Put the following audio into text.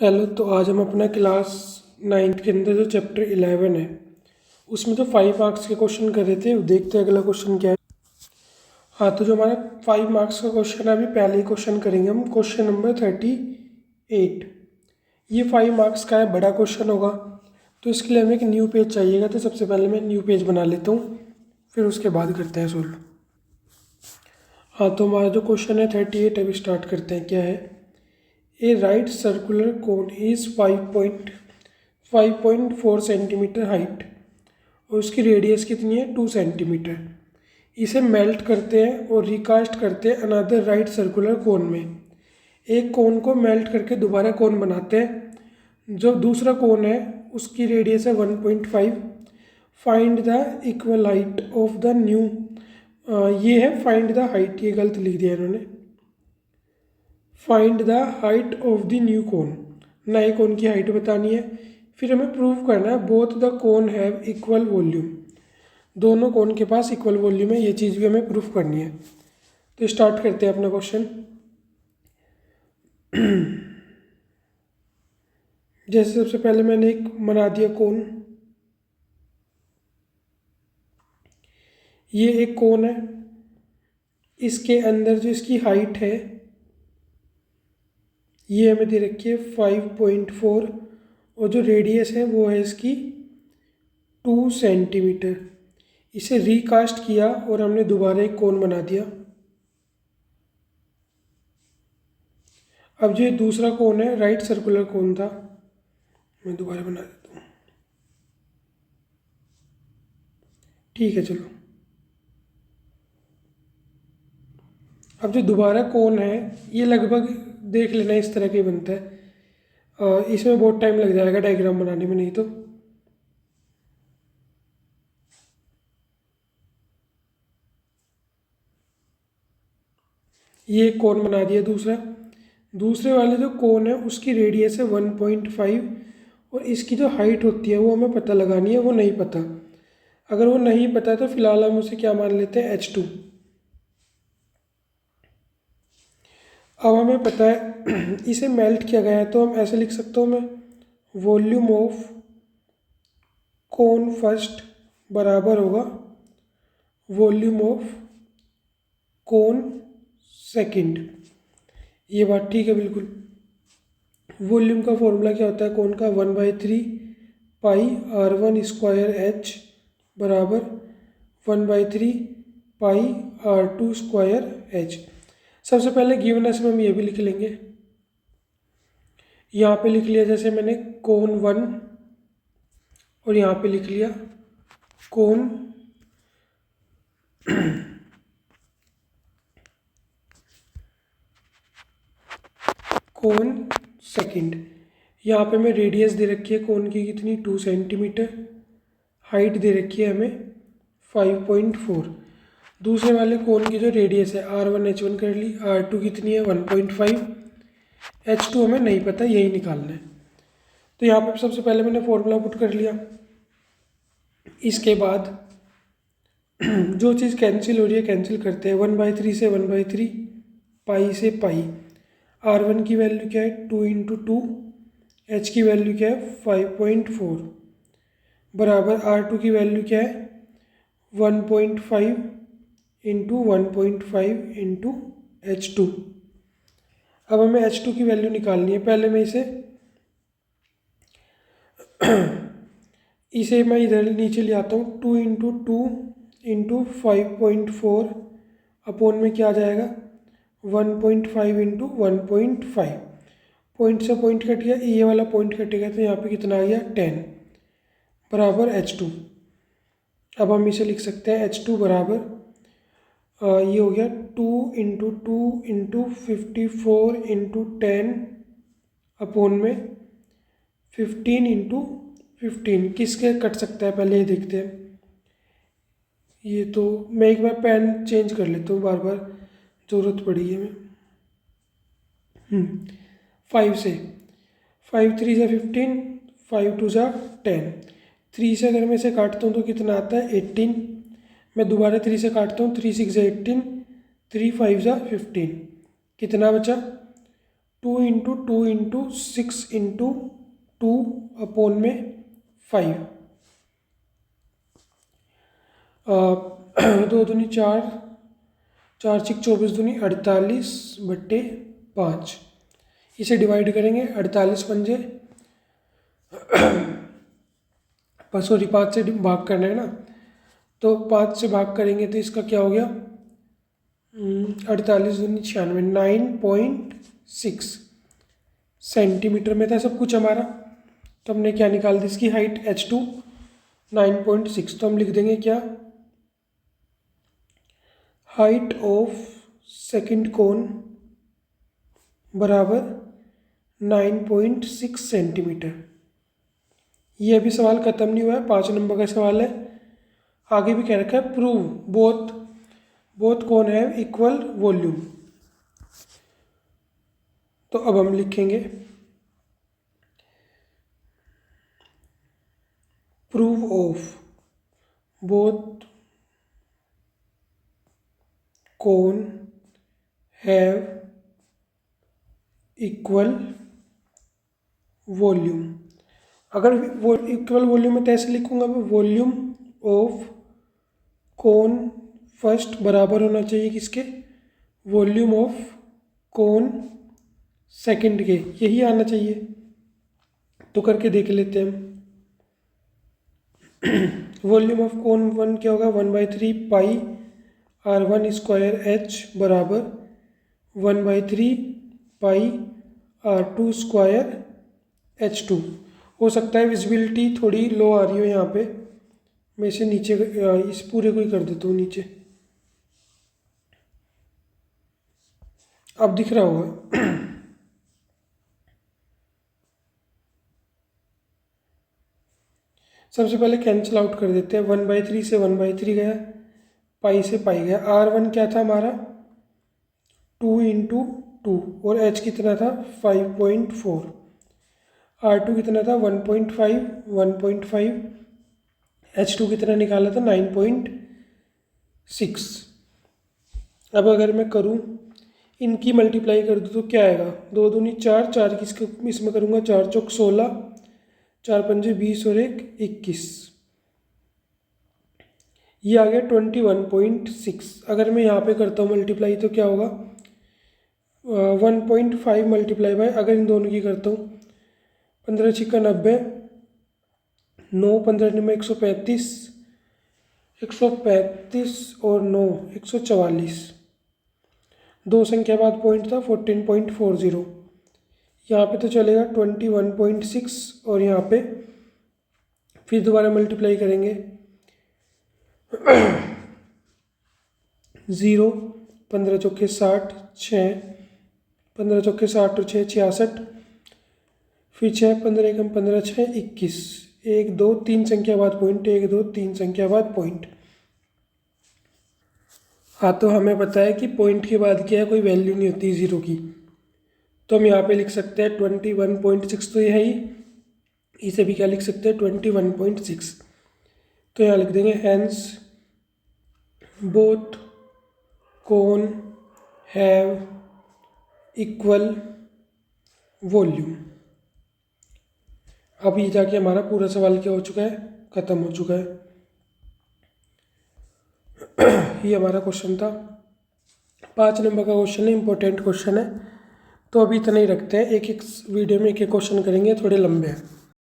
Hello. तो आज हम अपना क्लास 9th के अंदर जो चैप्टर 11 है उसमें तो 5 मार्क्स के क्वेश्चन कर रहे थे। देखते हैं अगला क्वेश्चन क्या है। हाँ, तो जो हमारा 5 मार्क्स का क्वेश्चन है, अभी पहले ही क्वेश्चन करेंगे हम। Question number 38। ये 5 मार्क्स का है, बड़ा क्वेश्चन होगा, तो इसके लिए हमें एक न्यू पेज चाहिएगा। तो सबसे पहले मैं न्यू पेज बना लेता हूँ, फिर उसके बाद करते हैं सोल्व। हाँ, तो हमारा जो क्वेश्चन है 38, अभी स्टार्ट करते हैं। क्या है? A right circular cone is 5.4 centimetre height और उसकी रेडियस कितनी है? 2 सेंटीमीटर। इसे मेल्ट करते हैं और रिकास्ट करते हैं अनदर राइट सर्कुलर कोन में। एक कोन को मेल्ट करके दोबारा कोन बनाते हैं। जो दूसरा कोन है उसकी रेडियस है 1.5। Find the equal height of the new. ये है फाइंड द हाइट, ये गलत लिख दिया इन्होंने। Find the height of the new cone, नए कोन की हाइट बतानी है। फिर हमें प्रूव करना है both the cone have equal volume, दोनों कोन के पास इक्वल वॉल्यूम है। ये चीज़ भी हमें प्रूफ करनी है। तो स्टार्ट करते हैं अपना क्वेश्चन। जैसे सबसे पहले मैंने एक बना दिया कोन। ये एक कोन है, इसके अंदर जो इसकी हाइट है ये हमें दे रखी है 5.4 और जो रेडियस है वो है इसकी 2 सेंटीमीटर। इसे रिकास्ट किया और हमने दोबारा एक कोन बना दिया। अब जो ये दूसरा कोन है राइट सर्कुलर कोन था, मैं दोबारा बना देता हूँ। ठीक है, चलो। अब जो दोबारा कोन है ये लगभग देख लेना इस तरह का ही बनता है। इसमें बहुत टाइम लग जाएगा डायग्राम बनाने में, नहीं तो। ये कोन बना दिया दूसरा। दूसरे वाले जो कोन है उसकी रेडियस है 1.5 और इसकी जो हाइट होती है वो हमें पता लगानी है, वो नहीं पता। अगर वो नहीं पता तो फिलहाल हम उसे क्या मान लेते हैं? H2। अब हमें पता है इसे मेल्ट किया गया है, तो हम ऐसे लिख सकता हूँ मैं, वॉल्यूम ऑफ कोन फर्स्ट बराबर होगा वॉल्यूम ऑफ कोन सेकंड। ये बात ठीक है बिल्कुल। वॉल्यूम का फॉर्मूला क्या होता है कोन का? 1/3 पाई R1² H बराबर 1/3 पाई R2² H। सबसे पहले गिवनेस में हम ये भी लिख लेंगे। यहाँ पे लिख लिया जैसे मैंने कोन 1 और यहाँ पे लिख लिया कोन कोन सेकंड। यहाँ पे हमें रेडियस दे रखी है कोन की कितनी? 2 सेंटीमीटर। हाइट दे रखी है हमें 5.4। दूसरे वाले कोन की जो रेडियस है R1 H1 कर ली, R2 कितनी है? 1.5। H2 हमें नहीं पता, यही निकालना है। तो यहाँ पे सबसे पहले मैंने फॉर्मूला पुट कर लिया। इसके बाद जो चीज़ कैंसिल हो रही है कैंसिल करते हैं। 1/3 से 1/3, पाई से पाई। R1 की वैल्यू क्या है? 2 × 2। H की वैल्यू क्या है? 5.4 बराबर R2 की वैल्यू क्या है? 1.5 × 1.5 × H2। अब हमें H2 की वैल्यू निकालनी है। पहले मैं इसे मैं इधर नीचे ले आता हूँ। 2 × 2 × 5.4 अपॉन में क्या आ जाएगा? 1.5 × 1.5। पॉइंट से पॉइंट कट गया, ये वाला पॉइंट कटेगा तो यहाँ पे कितना आ गया? 10 बराबर H2। अब हम इसे लिख सकते हैं H2 बराबर ये हो गया 2 × 2 × 54 × 10 अपॉन में 15 × 15। किसके कट सकता है पहले ये देखते हैं। ये तो मैं एक बार पेन चेंज कर लेता हूँ, बार बार ज़रूरत पड़ी है। मैं 5 से 5 × 3 = 15, 5 × 2 = 10। 3 से अगर मैं इसे काटता हूँ तो कितना आता है? 18। मैं दोबारा 3 से काटता हूँ। 3 × 6 = 18, 3 × 5 = 15। कितना बचा? 2 × 2 × 6 × 2/5 दो दूनी 4, 4 × 6 24 दूनी 48/5। इसे डिवाइड करेंगे 48 पंजे सॉरी 5 से भाग करना है ना, तो 5 से भाग करेंगे तो इसका क्या हो गया 48 दूनी 96 9.6 सेंटीमीटर में था सब कुछ हमारा। तो हमने क्या निकाल दी इसकी हाइट h2 9.6। तो हम लिख देंगे क्या हाइट ऑफ सेकंड कोन बराबर 9.6 सेंटीमीटर। ये अभी सवाल ख़त्म नहीं हुआ है, 5 नंबर का सवाल है। आगे भी कह रखा है प्रूव बोथ कोन है इक्वल वॉल्यूम। तो अब हम लिखेंगे prove of both cone have equal volume. अगर वो इक्वल वॉल्यूम में तो ऐसे लिखूंगा मैं वॉल्यूम ऑफ कोन फर्स्ट बराबर होना चाहिए किसके वॉल्यूम ऑफ कोन सेकंड के, यही आना चाहिए। तो करके देख लेते हैं हम। वॉल्यूम ऑफ कोन 1 क्या होगा 1/3 पाई r1² h बराबर 1/3 पाई r2² h2। हो सकता है विजिबिलिटी थोड़ी लो आ रही हो यहाँ पे, मैं इसे नीचे इस पूरे को ही कर देता हूँ नीचे, अब दिख रहा होगा। सबसे पहले कैंसिल आउट कर देते हैं। 1/3 से 1/3 गया, पाई से पाई गया। r1 क्या था हमारा 2 × 2 और h कितना था 5.4। r2 कितना था 1.5 h2 कितना निकाला था 9.6। अब अगर मैं करूं इनकी मल्टीप्लाई कर दूं तो क्या आएगा 2 दूनी 4, 4 किसके इसमें करूंगा 4 चौक 16, 4 पंजे 20 और 1 21। ये आ गया 21.6। अगर मैं यहाँ पे करता हूँ मल्टीप्लाई तो क्या होगा 1.5 मल्टीप्लाई बाय, अगर इन दोनों की करता हूँ 15 × 6 = 90, 9 15 में 135, 135 और 9 144। दो संख्या बाद पॉइंट था 14.40। यहाँ पे तो चलेगा 21.6 और यहाँ पे फिर दोबारा मल्टीप्लाई करेंगे 0 15 चौके 60, 6 15 चौके 60 और 6 66, फिर 6 15 × 15 6 21, 1 2 3 संख्या बाद पॉइंट, 1 2 3 संख्या बाद पॉइंट। हाँ तो हमें पता है कि पॉइंट के बाद क्या है कोई वैल्यू नहीं होती 0 की, तो हम यहाँ पे लिख सकते हैं 21.6। तो ये है ही, इसे भी क्या लिख सकते हैं 21.6। तो यहाँ लिख देंगे hence both cone have equal volume. अब ये जाके हमारा पूरा सवाल क्या हो चुका है ख़त्म हो चुका है। ये हमारा क्वेश्चन था, 5 नंबर का क्वेश्चन है, इंपॉर्टेंट क्वेश्चन है। तो अभी इतना ही रखते हैं, एक एक वीडियो में एक एक क्वेश्चन करेंगे, थोड़े लंबे हैं।